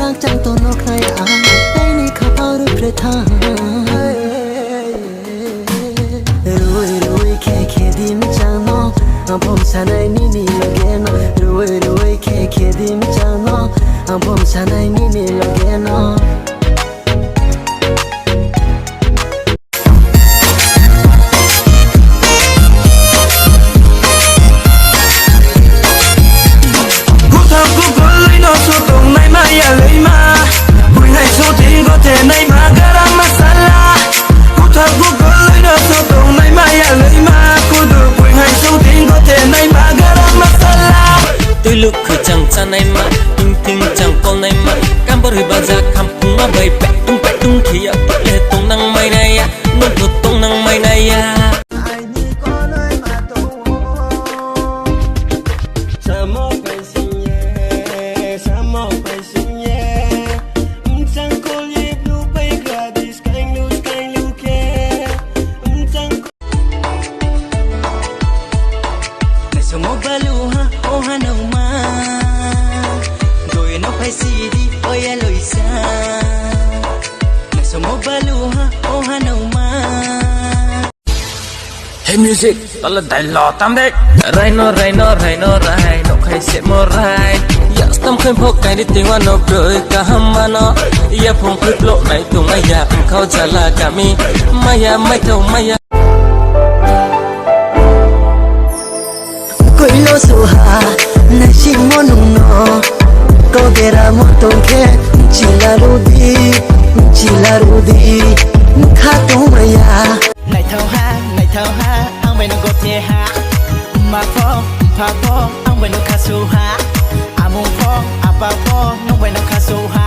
ากจังตัวนกใครอ่านได้ในข้าวเผาหรือประทานรวยแค่ดีไม่จังน้องผมชาในนี่ละแกน้องรวยแค่ดีไม่จังน้องผมชาในนี่ละแกน้องลูกคือจังจันในมาทิ้งจังกอลในมาการบริบาลจากคำพูดมาใบแปะตุ้งเขียตุเล่ตรงนั่งไม่ได้ยะนุ่งตุตรงนั่งไม่ได้ยะHey music, tala dai lo tam dek. Rai no, no khai se mo rai. Ya stam khain phok kai ni ting wa no proi ka hamma no. Ya phong phut lo nai tu maya khau chala kami. Maya mai thau maya. Koi lo su ha, na sing mo nung no. Ko dera mo tong ke, chila rudi, kha tu maya. Này thao ha, ăn bên nó gột nhẹ ha. Mà phong, phá phong, ăn bên nó khá su ha. À mông phong, à ba phong, nó bên nó khá su ha.